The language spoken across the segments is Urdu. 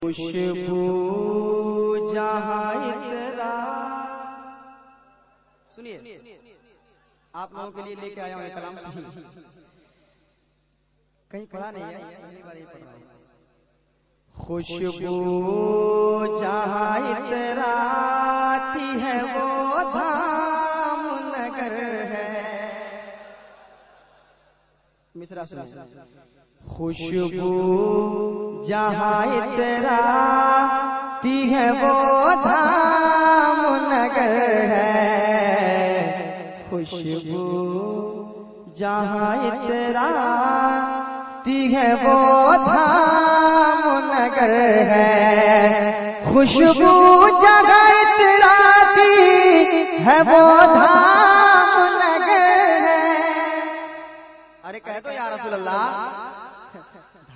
خوشبو جہاں اترا. سنیے آپ لوگوں کے لیے لے کے آیا ہوں کلام. سنیے کہیں پڑھا نہیں ہے, پہلی بار یہ پڑھ رہا ہوں. خوشبو جہاں اتراتی ہے وہ دھام نگر ہے. مصرع سنیے. خوشبو جہاں اتراتی ہے وہ دھام نگر ہے. خوشبو جہاں اتراتی ہے وہ دھام نگر ہے. خوشبو جہاں اتراتی ہے وہ دھام نگر ہے. ارے کہہ دو یا رسول اللہ.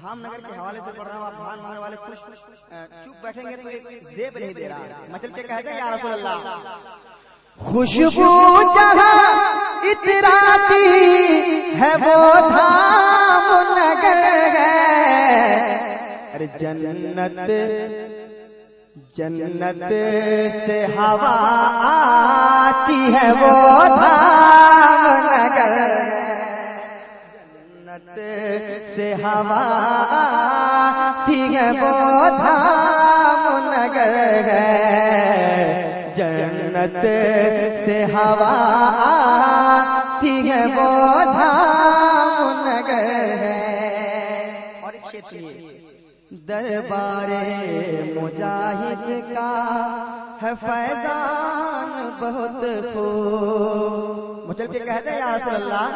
دھام نگر کے حوالے سے پڑھ رہا ہوں, آپ دھان مانگنے والے چپ بیٹھیں گے تو زیب نہیں دے رہا. مچل کے کہہ دیں یا رسول اللہ. خوشبو جہاں اتراتی ہے وہ دھام نگر ہے. ارے جنت جنت سے ہوا آتی ہے وہ دھام نگر ہے. سے ہوا آتی ہے وہ دھام نگر ہے. جنت سے ہوا آتی ہے وہ دھام نگر ہے. اور ایک شعر سنیے. دربار مجاہد کا ہے فیضان بہت خوب. مجھے کے کہتے ہیں یا رسول اللہ.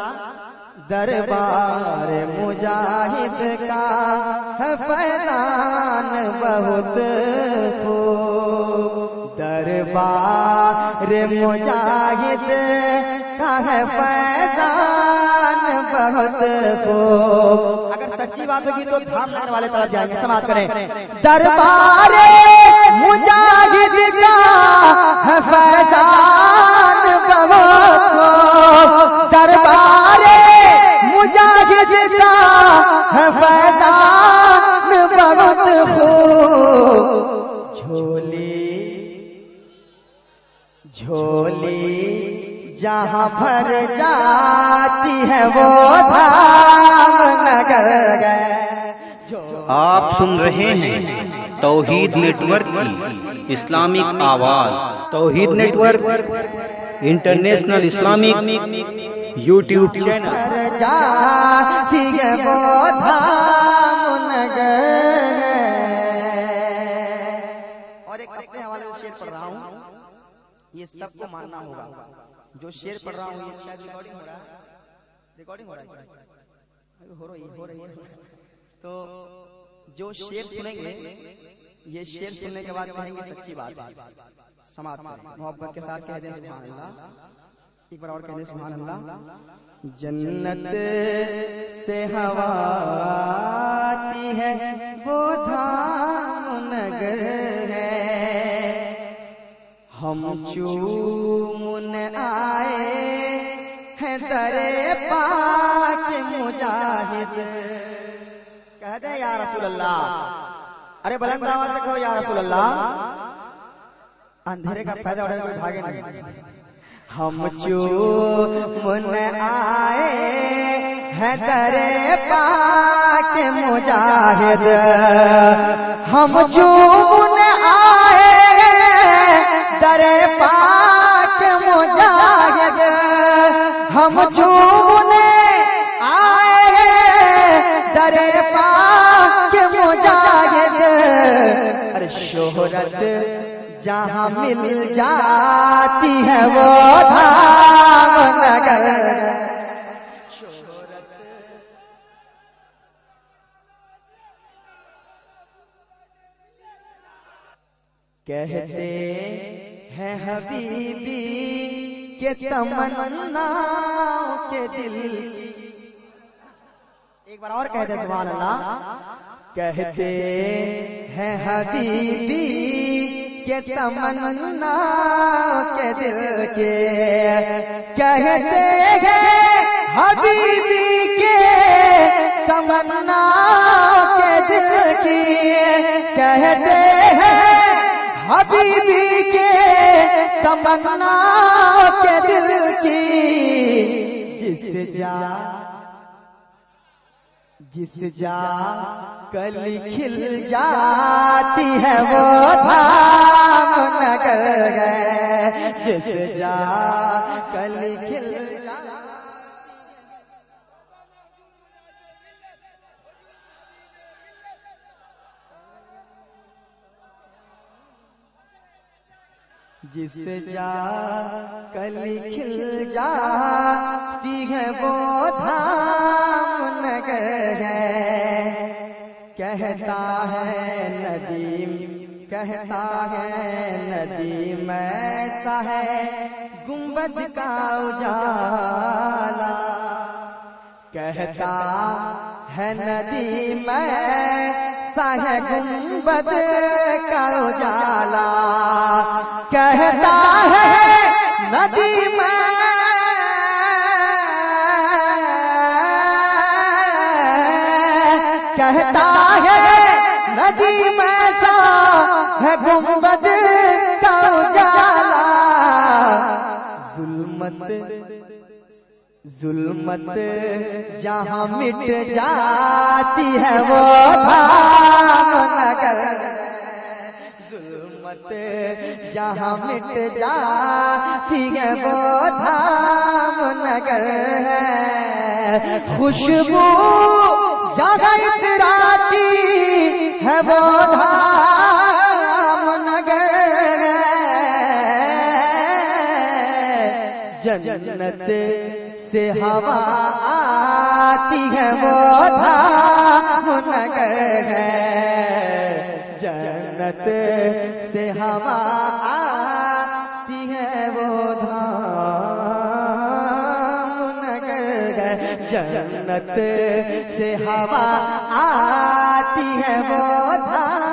دربار مجاہد کا ہے فیضان بہت خوب. دربار مجاہد کا ہے فیضان بہت خوب. اگر سچی بات ہوگی تو دھام نگر والے طرف جائیں گے. سماعت کریں. دربار مجاہد کا ہے فیضان بہت خوب. دربار مجاہد کا ہے فیضان بہت خوب. جھولی جھولی جہاں بھر جاتی ہے وہ دھام نگر گئے. آپ سن رہے ہیں توحید نیٹ ورک کی اسلامک آواز. Tawheed network international Islamic YouTube channel. جاتی ہے وہ دھام نگر ہے. اور ایک اپنے حوالے سے شعر پڑھ رہا ہوں, یہ سب کو ماننا ہوگا. جو شعر پڑھ رہا ہوں یہ شاید ریکارڈنگ ہو رہا ہے. ریکارڈنگ ہو رہا ہے, ہو رہی ہے. تو جو شعر سنیں گے یہ شعر سننے کے بعد کہیں گے سچی بات ہے. سماعت محبت کے ساتھ کہہ دیں سبحان اللہ. ایک بار اور کہہ دیں سبحان اللہ. جنت سے ہوا آتی ہے وہ دھام نگر ہے. ہم چومن آئے ہیں در پاک مجاہد. کہہ دیں یا رسول اللہ. ارے بلند آواز سے کہو یا رسول اللہ. اندھیرے کا پیدا اٹھانے کوئی بھاگے نہیں. ہم چومن آئے ہیں در پاک مجاہد. ہم چومن آئے در پاک مجاہد. ہم چومن آئے در پاک مجاہد. ارے شہرت جہاں مل جاتی ہے وہ دھام نگر. کہتے ہیں حبیبی کہ تمنا کے دل. ایک بار اور کہتے ہیں سبحان اللہ. کہتے ہیں حبیبی کہ تمنا کے دل کے. کہتے ہیں حبیبی کے تمنا کے دل کی کہتے ہیں حبیبی کے تمنا کے دل کی جس جا کلی کھل جاتی ہے وہ دھام نگر گئے جس جا کلی کھل جس جا کلی کھل جاتی ہے وہ دھام نگر ہے کہتا ہے ندیم ایسا ہے گنبد کا اجالا کہتا ہے ندیم ایسا ہے گنبد کا اجالا کہتا ہے ندیم کہتا ہے ندیم ایسا ہے گنبد کا اجالا ظلمت جہاں مٹ جاتی ہے وہ دھام نگر ظلمت جہاں مٹ جاتی ہے وہ دھام نگر ہے خوشبو جگہ اتراتی ہے وہ دھام نگر ہے جنت سے ہوا آتی ہے وہ دھام نگر ہے جنت سے ہوا آتی ہے وہ دھام نگر ہے جنت سے ہوا آتی ہے وہ دھام